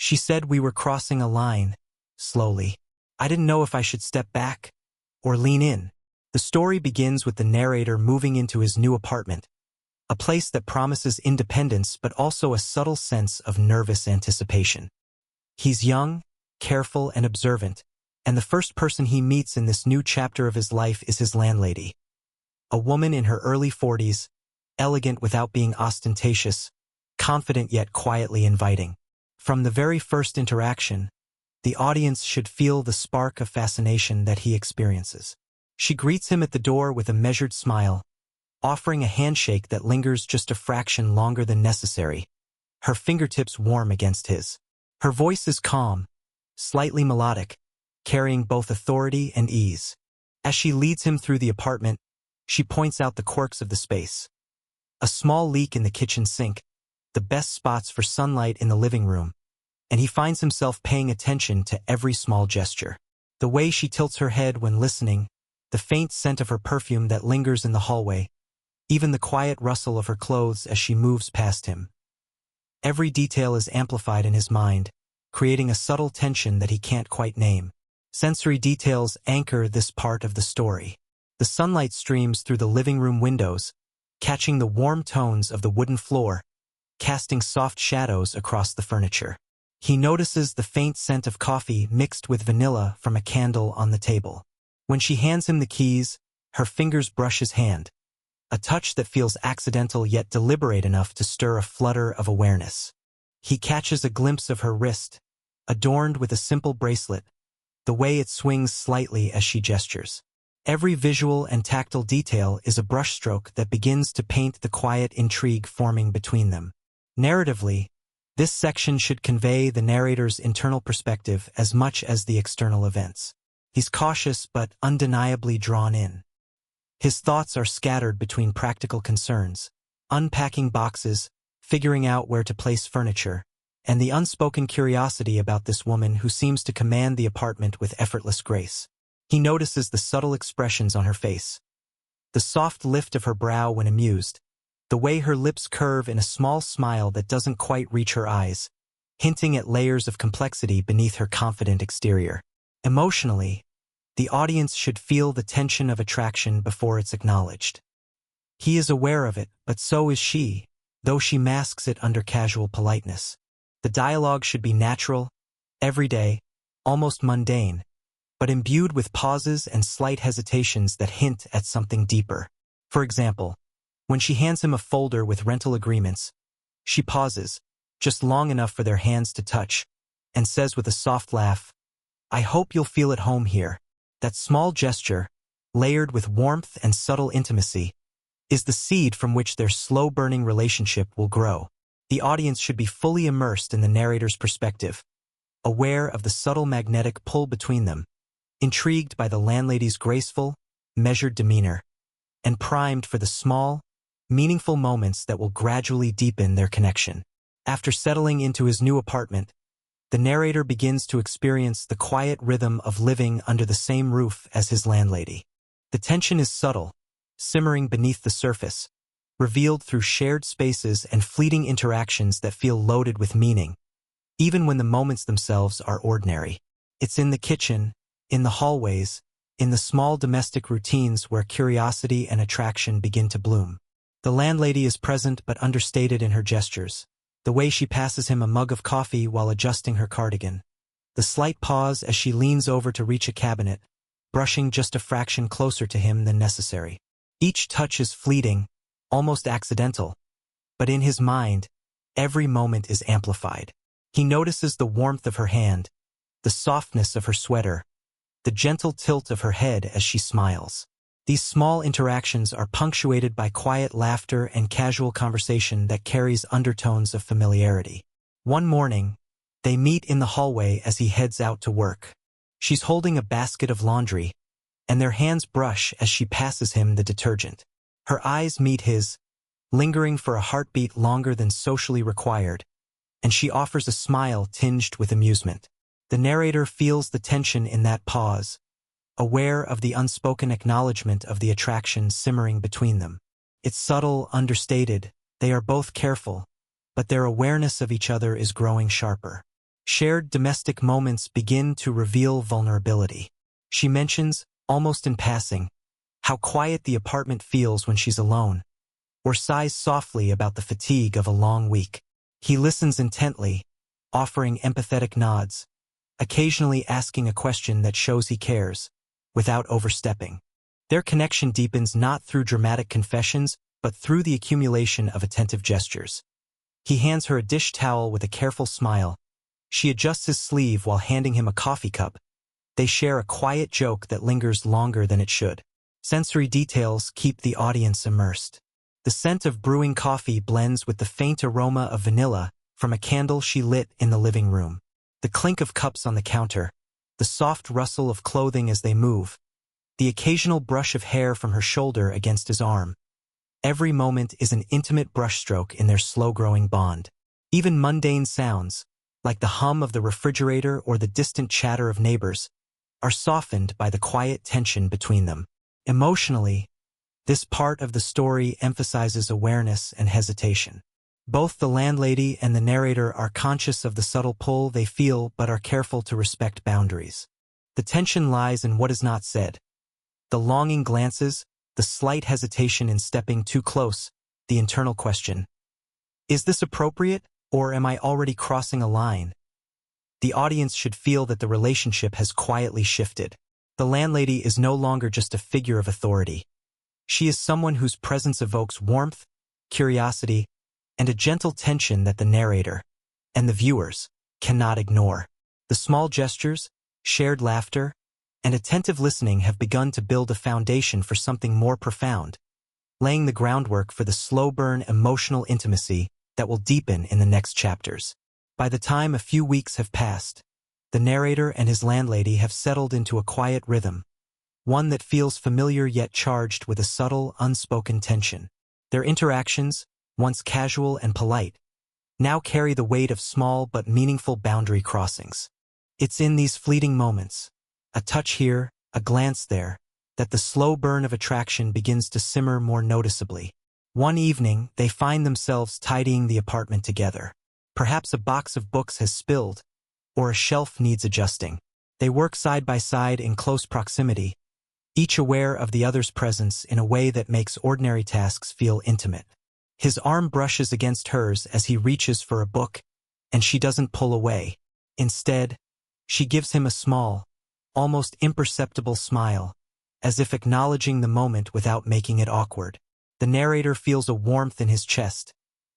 She said we were crossing a line, slowly. I didn't know if I should step back or lean in. The story begins with the narrator moving into his new apartment, a place that promises independence but also a subtle sense of nervous anticipation. He's young, careful, and observant, and the first person he meets in this new chapter of his life is his landlady. A woman in her early 40s, elegant without being ostentatious, confident yet quietly inviting. From the very first interaction, the audience should feel the spark of fascination that he experiences. She greets him at the door with a measured smile, offering a handshake that lingers just a fraction longer than necessary, her fingertips warm against his. Her voice is calm, slightly melodic, carrying both authority and ease. As she leads him through the apartment, she points out the quirks of the space. A small leak in the kitchen sink, the best spots for sunlight in the living room, and he finds himself paying attention to every small gesture. The way she tilts her head when listening, the faint scent of her perfume that lingers in the hallway, even the quiet rustle of her clothes as she moves past him. Every detail is amplified in his mind, creating a subtle tension that he can't quite name. Sensory details anchor this part of the story. The sunlight streams through the living room windows, catching the warm tones of the wooden floor, casting soft shadows across the furniture. He notices the faint scent of coffee mixed with vanilla from a candle on the table. When she hands him the keys, her fingers brush his hand, a touch that feels accidental yet deliberate enough to stir a flutter of awareness. He catches a glimpse of her wrist, adorned with a simple bracelet, the way it swings slightly as she gestures. Every visual and tactile detail is a brushstroke that begins to paint the quiet intrigue forming between them. Narratively, this section should convey the narrator's internal perspective as much as the external events. He's cautious but undeniably drawn in. His thoughts are scattered between practical concerns, unpacking boxes, figuring out where to place furniture, and the unspoken curiosity about this woman who seems to command the apartment with effortless grace. He notices the subtle expressions on her face, the soft lift of her brow when amused, the way her lips curve in a small smile that doesn't quite reach her eyes, hinting at layers of complexity beneath her confident exterior. Emotionally, the audience should feel the tension of attraction before it's acknowledged. He is aware of it, but so is she, though she masks it under casual politeness. The dialogue should be natural, everyday, almost mundane, but imbued with pauses and slight hesitations that hint at something deeper. For example, when she hands him a folder with rental agreements, she pauses, just long enough for their hands to touch, and says with a soft laugh, "I hope you'll feel at home here." That small gesture, layered with warmth and subtle intimacy, is the seed from which their slow-burning relationship will grow. The audience should be fully immersed in the narrator's perspective, aware of the subtle magnetic pull between them, intrigued by the landlady's graceful, measured demeanor, and primed for the small, meaningful moments that will gradually deepen their connection. After settling into his new apartment, the narrator begins to experience the quiet rhythm of living under the same roof as his landlady. The tension is subtle, simmering beneath the surface, revealed through shared spaces and fleeting interactions that feel loaded with meaning, even when the moments themselves are ordinary. It's in the kitchen, in the hallways, in the small domestic routines where curiosity and attraction begin to bloom. The landlady is present but understated in her gestures. The way she passes him a mug of coffee while adjusting her cardigan. The slight pause as she leans over to reach a cabinet, brushing just a fraction closer to him than necessary. Each touch is fleeting, almost accidental, but in his mind, every moment is amplified. He notices the warmth of her hand, the softness of her sweater, the gentle tilt of her head as she smiles. These small interactions are punctuated by quiet laughter and casual conversation that carries undertones of familiarity. One morning, they meet in the hallway as he heads out to work. She's holding a basket of laundry, and their hands brush as she passes him the detergent. Her eyes meet his, lingering for a heartbeat longer than socially required, and she offers a smile tinged with amusement. The narrator feels the tension in that pause, aware of the unspoken acknowledgement of the attraction simmering between them. It's subtle, understated, they are both careful, but their awareness of each other is growing sharper. Shared domestic moments begin to reveal vulnerability. She mentions, almost in passing, how quiet the apartment feels when she's alone, or sighs softly about the fatigue of a long week. He listens intently, offering empathetic nods, occasionally asking a question that shows he cares, without overstepping. Their connection deepens not through dramatic confessions, but through the accumulation of attentive gestures. He hands her a dish towel with a careful smile. She adjusts his sleeve while handing him a coffee cup. They share a quiet joke that lingers longer than it should. Sensory details keep the audience immersed. The scent of brewing coffee blends with the faint aroma of vanilla from a candle she lit in the living room. The clink of cups on the counter, the soft rustle of clothing as they move, the occasional brush of hair from her shoulder against his arm. Every moment is an intimate brushstroke in their slow-growing bond. Even mundane sounds, like the hum of the refrigerator or the distant chatter of neighbors, are softened by the quiet tension between them. Emotionally, this part of the story emphasizes awareness and hesitation. Both the landlady and the narrator are conscious of the subtle pull they feel but are careful to respect boundaries. The tension lies in what is not said. The longing glances, the slight hesitation in stepping too close, the internal question. Is this appropriate, or am I already crossing a line? The audience should feel that the relationship has quietly shifted. The landlady is no longer just a figure of authority. She is someone whose presence evokes warmth, curiosity, and a gentle tension that the narrator, and the viewers, cannot ignore. The small gestures, shared laughter, and attentive listening have begun to build a foundation for something more profound, laying the groundwork for the slow-burn emotional intimacy that will deepen in the next chapters. By the time a few weeks have passed, the narrator and his landlady have settled into a quiet rhythm, one that feels familiar yet charged with a subtle, unspoken tension. Their interactions, once casual and polite, now carry the weight of small but meaningful boundary crossings. It's in these fleeting moments, a touch here, a glance there, that the slow burn of attraction begins to simmer more noticeably. One evening, they find themselves tidying the apartment together. Perhaps a box of books has spilled, or a shelf needs adjusting. They work side by side in close proximity, each aware of the other's presence in a way that makes ordinary tasks feel intimate. His arm brushes against hers as he reaches for a book, and she doesn't pull away. Instead, she gives him a small, almost imperceptible smile, as if acknowledging the moment without making it awkward. The narrator feels a warmth in his chest,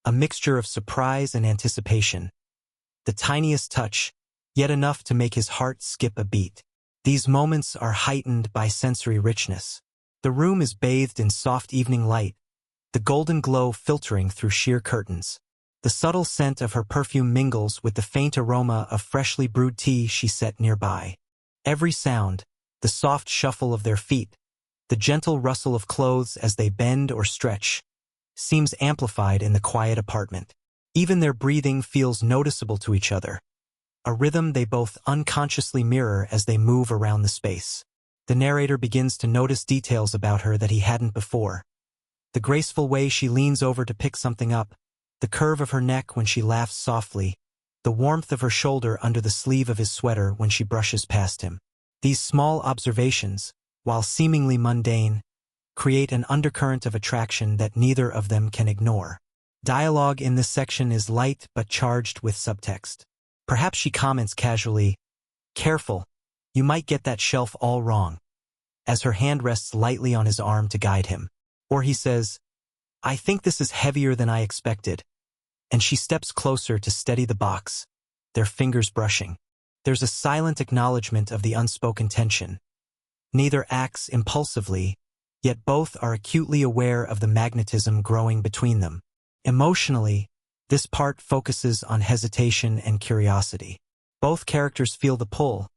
a mixture of surprise and anticipation. The tiniest touch, yet enough to make his heart skip a beat. These moments are heightened by sensory richness. The room is bathed in soft evening light, the golden glow filtering through sheer curtains. The subtle scent of her perfume mingles with the faint aroma of freshly brewed tea she set nearby. Every sound, the soft shuffle of their feet, the gentle rustle of clothes as they bend or stretch, seems amplified in the quiet apartment. Even their breathing feels noticeable to each other, a rhythm they both unconsciously mirror as they move around the space. The narrator begins to notice details about her that he hadn't before. The graceful way she leans over to pick something up, the curve of her neck when she laughs softly, the warmth of her shoulder under the sleeve of his sweater when she brushes past him. These small observations, while seemingly mundane, create an undercurrent of attraction that neither of them can ignore. Dialogue in this section is light but charged with subtext. Perhaps she comments casually, "Careful, you might get that shelf all wrong," as her hand rests lightly on his arm to guide him. Or he says, "I think this is heavier than I expected," and she steps closer to steady the box, their fingers brushing. There's a silent acknowledgement of the unspoken tension. Neither acts impulsively, yet both are acutely aware of the magnetism growing between them. Emotionally, this part focuses on hesitation and curiosity. Both characters feel the pull,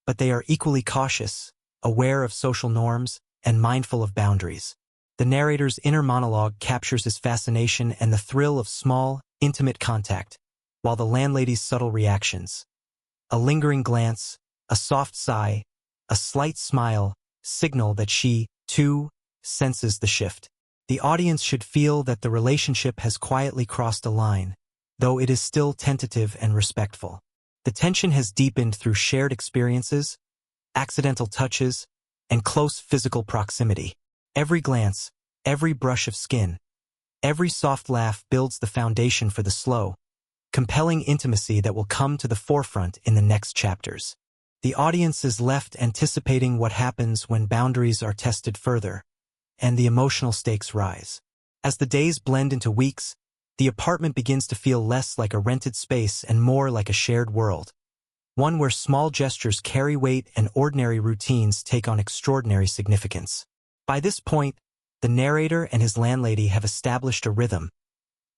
but they are equally cautious, aware of social norms, and mindful of boundaries. The narrator's inner monologue captures his fascination and the thrill of small, intimate contact, while the landlady's subtle reactions, a lingering glance, a soft sigh, a slight smile, signal that she, too, senses the shift. The audience should feel that the relationship has quietly crossed a line, though it is still tentative and respectful. The tension has deepened through shared experiences, accidental touches, and close physical proximity. Every glance, every brush of skin, every soft laugh builds the foundation for the slow, compelling intimacy that will come to the forefront in the next chapters. The audience is left anticipating what happens when boundaries are tested further, and the emotional stakes rise. As the days blend into weeks, the apartment begins to feel less like a rented space and more like a shared world, one where small gestures carry weight and ordinary routines take on extraordinary significance. By this point, the narrator and his landlady have established a rhythm.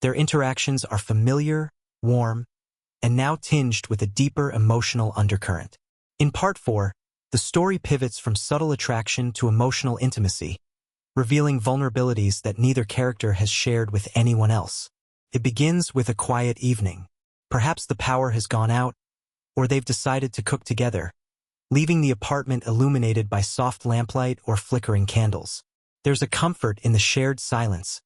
Their interactions are familiar, warm, and now tinged with a deeper emotional undercurrent. In Part 4, the story pivots from subtle attraction to emotional intimacy, revealing vulnerabilities that neither character has shared with anyone else. It begins with a quiet evening. Perhaps the power has gone out, or they've decided to cook together, leaving the apartment illuminated by soft lamplight or flickering candles. There's a comfort in the shared silence,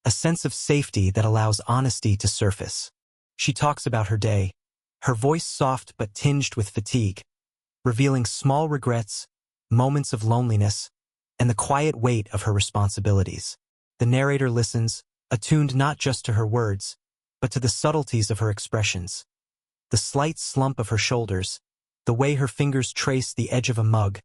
a sense of safety that allows honesty to surface. She talks about her day, her voice soft but tinged with fatigue, revealing small regrets, moments of loneliness, and the quiet weight of her responsibilities. The narrator listens, attuned not just to her words, but to the subtleties of her expressions. The slight slump of her shoulders, the way her fingers trace the edge of a mug,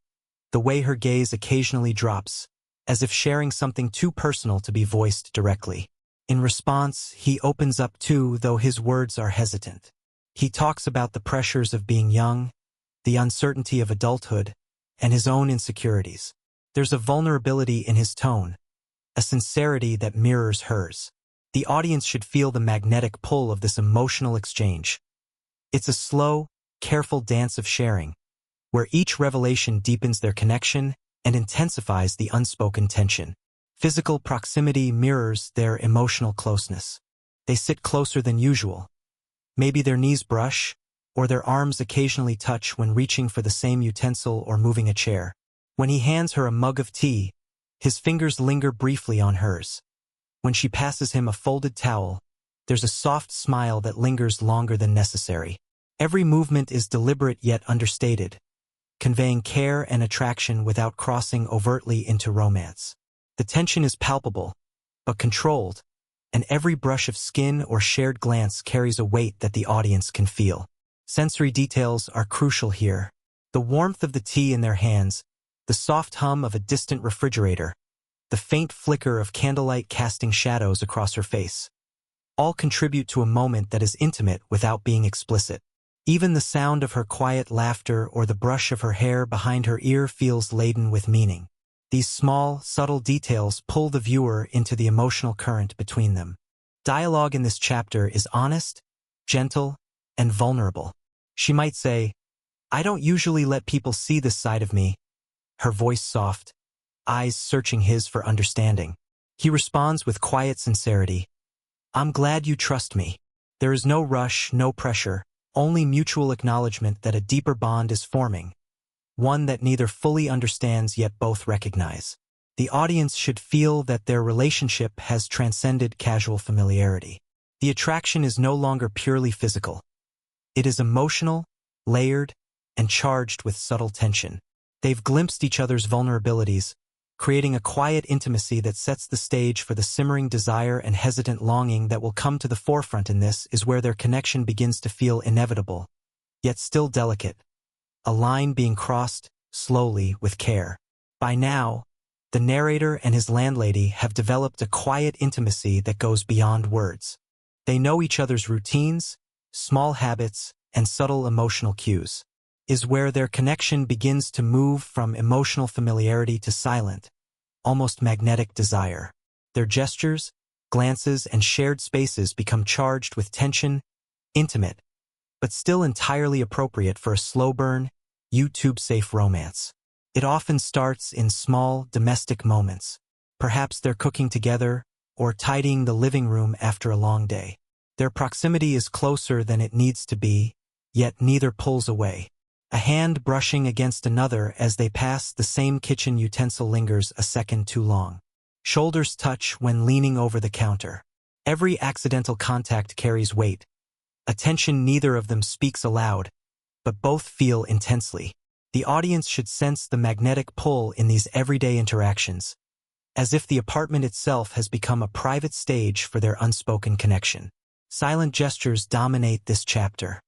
the way her gaze occasionally drops, as if sharing something too personal to be voiced directly. In response, he opens up too, though his words are hesitant. He talks about the pressures of being young, the uncertainty of adulthood, and his own insecurities. There's a vulnerability in his tone, a sincerity that mirrors hers. The audience should feel the magnetic pull of this emotional exchange. It's a slow, careful dance of sharing, where each revelation deepens their connection and intensifies the unspoken tension. Physical proximity mirrors their emotional closeness. They sit closer than usual. Maybe their knees brush, or their arms occasionally touch when reaching for the same utensil or moving a chair. When he hands her a mug of tea, his fingers linger briefly on hers. When she passes him a folded towel, there's a soft smile that lingers longer than necessary. Every movement is deliberate yet understated, conveying care and attraction without crossing overtly into romance. The tension is palpable, but controlled, and every brush of skin or shared glance carries a weight that the audience can feel. Sensory details are crucial here. The warmth of the tea in their hands, the soft hum of a distant refrigerator, the faint flicker of candlelight casting shadows across her face, all contribute to a moment that is intimate without being explicit. Even the sound of her quiet laughter or the brush of her hair behind her ear feels laden with meaning. These small, subtle details pull the viewer into the emotional current between them. Dialogue in this chapter is honest, gentle, and vulnerable. She might say, "I don't usually let people see this side of me," her voice soft, eyes searching his for understanding. He responds with quiet sincerity, "I'm glad you trust me." There is no rush, no pressure, only mutual acknowledgement that a deeper bond is forming, one that neither fully understands yet both recognize. The audience should feel that their relationship has transcended casual familiarity. The attraction is no longer purely physical. It is emotional, layered, and charged with subtle tension. They've glimpsed each other's vulnerabilities, creating a quiet intimacy that sets the stage for the simmering desire and hesitant longing that will come to the forefront. In this is where their connection begins to feel inevitable, yet still delicate, a line being crossed, slowly, with care. By now, the narrator and his landlady have developed a quiet intimacy that goes beyond words. They know each other's routines, small habits, and subtle emotional cues. Is where their connection begins to move from emotional familiarity to silent, almost magnetic desire. Their gestures, glances, and shared spaces become charged with tension, intimate, but still entirely appropriate for a slow-burn, YouTube-safe romance. It often starts in small, domestic moments. Perhaps they're cooking together or tidying the living room after a long day. Their proximity is closer than it needs to be, yet neither pulls away. A hand brushing against another as they pass the same kitchen utensil lingers a second too long. Shoulders touch when leaning over the counter. Every accidental contact carries weight, a tension neither of them speaks aloud, but both feel intensely. The audience should sense the magnetic pull in these everyday interactions, as if the apartment itself has become a private stage for their unspoken connection. Silent gestures dominate this chapter.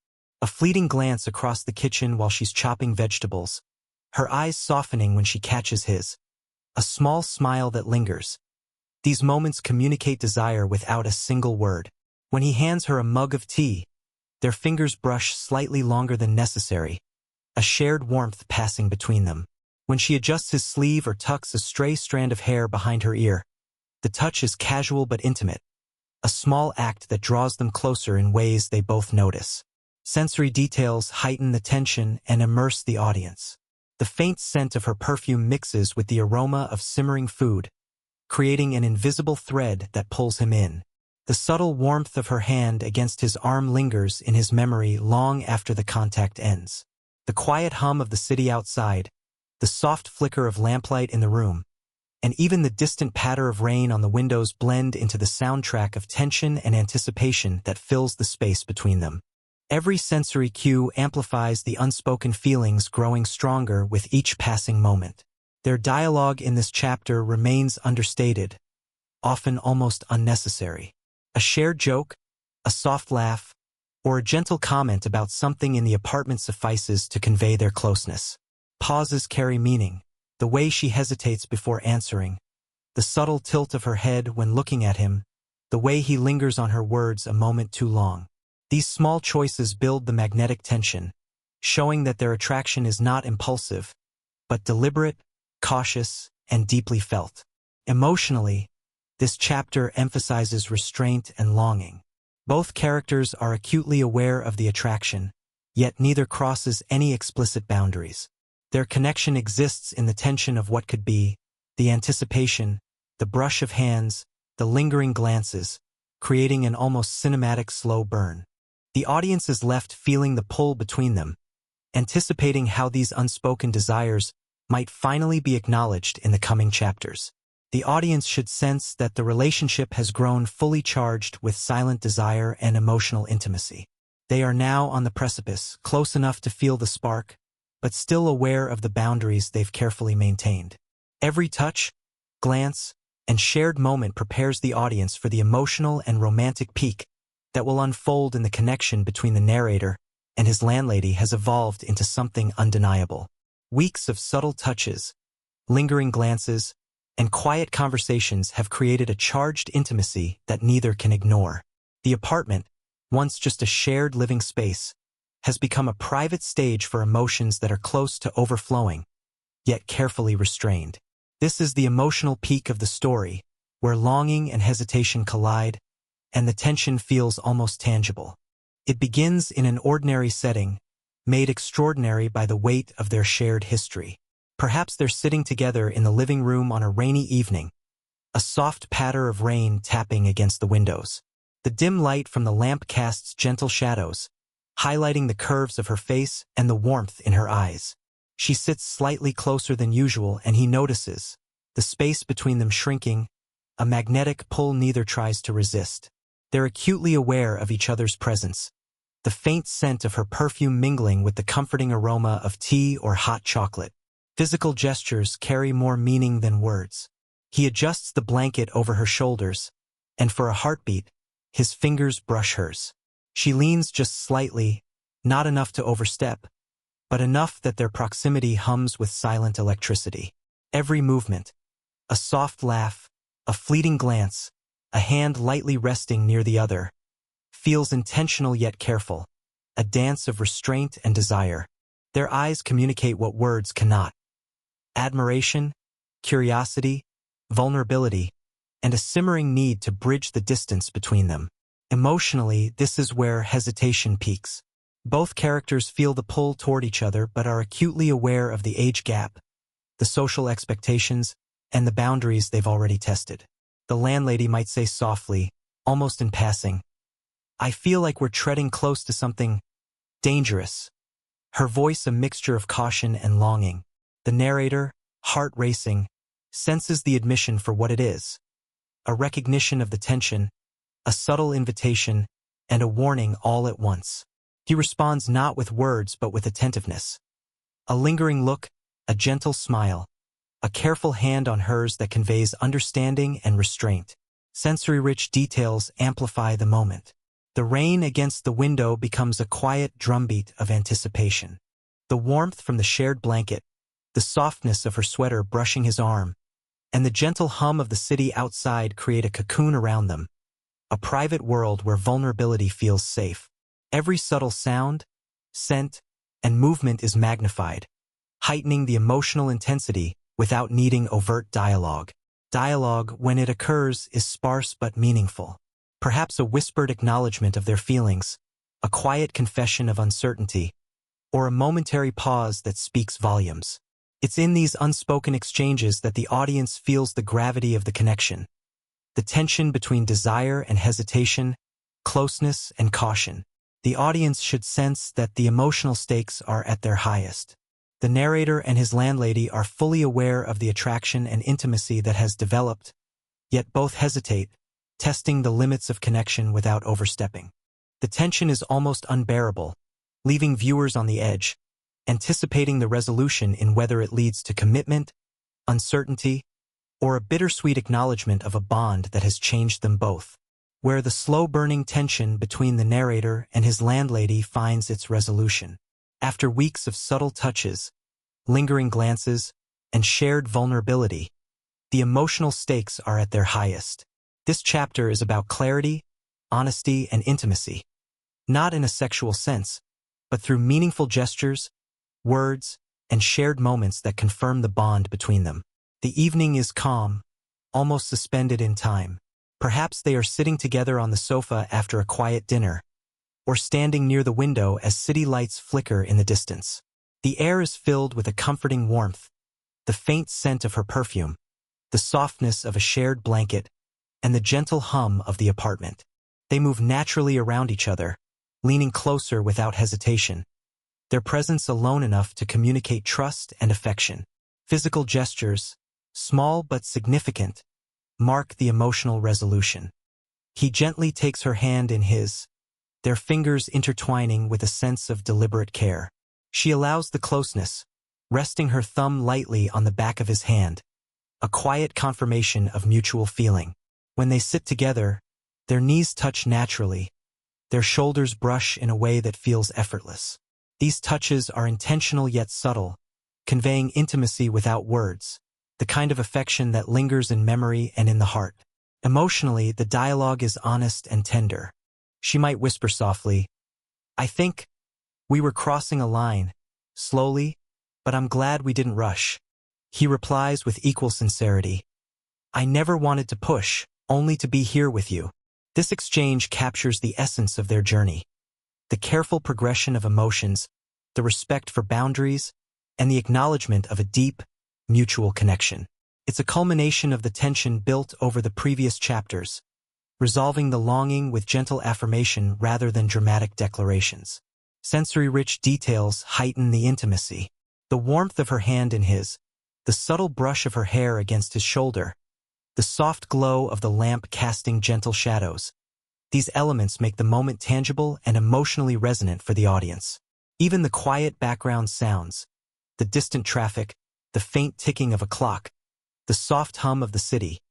A fleeting glance across the kitchen while she's chopping vegetables, her eyes softening when she catches his. A small smile that lingers. These moments communicate desire without a single word. When he hands her a mug of tea, their fingers brush slightly longer than necessary, a shared warmth passing between them. When she adjusts his sleeve or tucks a stray strand of hair behind her ear, the touch is casual but intimate, a small act that draws them closer in ways they both notice. Sensory details heighten the tension and immerse the audience. The faint scent of her perfume mixes with the aroma of simmering food, creating an invisible thread that pulls him in. The subtle warmth of her hand against his arm lingers in his memory long after the contact ends. The quiet hum of the city outside, the soft flicker of lamplight in the room, and even the distant patter of rain on the windows blend into the soundtrack of tension and anticipation that fills the space between them. Every sensory cue amplifies the unspoken feelings growing stronger with each passing moment. Their dialogue in this chapter remains understated, often almost unnecessary. A shared joke, a soft laugh, or a gentle comment about something in the apartment suffices to convey their closeness. Pauses carry meaning, the way she hesitates before answering, the subtle tilt of her head when looking at him, the way he lingers on her words a moment too long. These small choices build the magnetic tension, showing that their attraction is not impulsive, but deliberate, cautious, and deeply felt. Emotionally, this chapter emphasizes restraint and longing. Both characters are acutely aware of the attraction, yet neither crosses any explicit boundaries. Their connection exists in the tension of what could be, the anticipation, the brush of hands, the lingering glances, creating an almost cinematic slow burn. The audience is left feeling the pull between them, anticipating how these unspoken desires might finally be acknowledged in the coming chapters. The audience should sense that the relationship has grown fully charged with silent desire and emotional intimacy. They are now on the precipice, close enough to feel the spark, but still aware of the boundaries they've carefully maintained. Every touch, glance, and shared moment prepares the audience for the emotional and romantic peak that will unfold in the connection between the narrator and his landlady has evolved into something undeniable. Weeks of subtle touches, lingering glances, and quiet conversations have created a charged intimacy that neither can ignore. The apartment, once just a shared living space, has become a private stage for emotions that are close to overflowing, yet carefully restrained. This is the emotional peak of the story, where longing and hesitation collide, and the tension feels almost tangible. It begins in an ordinary setting, made extraordinary by the weight of their shared history. Perhaps they're sitting together in the living room on a rainy evening, a soft patter of rain tapping against the windows. The dim light from the lamp casts gentle shadows, highlighting the curves of her face and the warmth in her eyes. She sits slightly closer than usual and he notices, the space between them shrinking, a magnetic pull neither tries to resist. They're acutely aware of each other's presence, the faint scent of her perfume mingling with the comforting aroma of tea or hot chocolate. Physical gestures carry more meaning than words. He adjusts the blanket over her shoulders, and for a heartbeat, his fingers brush hers. She leans just slightly, not enough to overstep, but enough that their proximity hums with silent electricity. Every movement, a soft laugh, a fleeting glance, a hand lightly resting near the other, feels intentional yet careful, a dance of restraint and desire. Their eyes communicate what words cannot. Admiration, curiosity, vulnerability, and a simmering need to bridge the distance between them. Emotionally, this is where hesitation peaks. Both characters feel the pull toward each other but are acutely aware of the age gap, the social expectations, and the boundaries they've already tested. The landlady might say softly, almost in passing, "I feel like we're treading close to something dangerous." Her voice a mixture of caution and longing. The narrator, heart racing, senses the admission for what it is, a recognition of the tension, a subtle invitation, and a warning all at once. He responds not with words but with attentiveness. A lingering look, a gentle smile, a careful hand on hers that conveys understanding and restraint. Sensory-rich details amplify the moment. The rain against the window becomes a quiet drumbeat of anticipation. The warmth from the shared blanket, the softness of her sweater brushing his arm, and the gentle hum of the city outside create a cocoon around them, a private world where vulnerability feels safe. Every subtle sound, scent, and movement is magnified, heightening the emotional intensity without needing overt dialogue. Dialogue, when it occurs, is sparse but meaningful. Perhaps a whispered acknowledgement of their feelings, a quiet confession of uncertainty, or a momentary pause that speaks volumes. It's in these unspoken exchanges that the audience feels the gravity of the connection, the tension between desire and hesitation, closeness and caution. The audience should sense that the emotional stakes are at their highest. The narrator and his landlady are fully aware of the attraction and intimacy that has developed, yet both hesitate, testing the limits of connection without overstepping. The tension is almost unbearable, leaving viewers on the edge, anticipating the resolution in whether it leads to commitment, uncertainty, or a bittersweet acknowledgement of a bond that has changed them both. Where the slow-burning tension between the narrator and his landlady finds its resolution. After weeks of subtle touches, lingering glances, and shared vulnerability, the emotional stakes are at their highest. This chapter is about clarity, honesty, and intimacy, not in a sexual sense, but through meaningful gestures, words, and shared moments that confirm the bond between them. The evening is calm, almost suspended in time. Perhaps they are sitting together on the sofa after a quiet dinner, or standing near the window as city lights flicker in the distance. The air is filled with a comforting warmth, the faint scent of her perfume, the softness of a shared blanket, and the gentle hum of the apartment. They move naturally around each other, leaning closer without hesitation, their presence alone enough to communicate trust and affection. Physical gestures, small but significant, mark the emotional resolution. He gently takes her hand in his, their fingers intertwining with a sense of deliberate care. She allows the closeness, resting her thumb lightly on the back of his hand, a quiet confirmation of mutual feeling. When they sit together, their knees touch naturally, their shoulders brush in a way that feels effortless. These touches are intentional yet subtle, conveying intimacy without words, the kind of affection that lingers in memory and in the heart. Emotionally, the dialogue is honest and tender. She might whisper softly, "I think we were crossing a line, slowly, but I'm glad we didn't rush." He replies with equal sincerity, "I never wanted to push, only to be here with you." This exchange captures the essence of their journey, the careful progression of emotions, the respect for boundaries, and the acknowledgement of a deep, mutual connection. It's a culmination of the tension built over the previous chapters, resolving the longing with gentle affirmation rather than dramatic declarations. Sensory-rich details heighten the intimacy. The warmth of her hand in his, the subtle brush of her hair against his shoulder, the soft glow of the lamp casting gentle shadows. These elements make the moment tangible and emotionally resonant for the audience. Even the quiet background sounds, the distant traffic, the faint ticking of a clock, the soft hum of the city,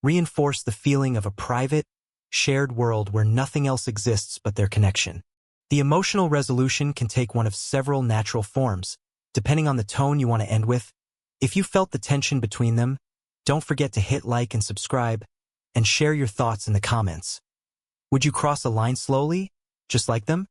reinforce the feeling of a private, shared world where nothing else exists but their connection. The emotional resolution can take one of several natural forms, depending on the tone you want to end with. If you felt the tension between them, don't forget to hit like and subscribe, and share your thoughts in the comments. Would you cross a line slowly, just like them?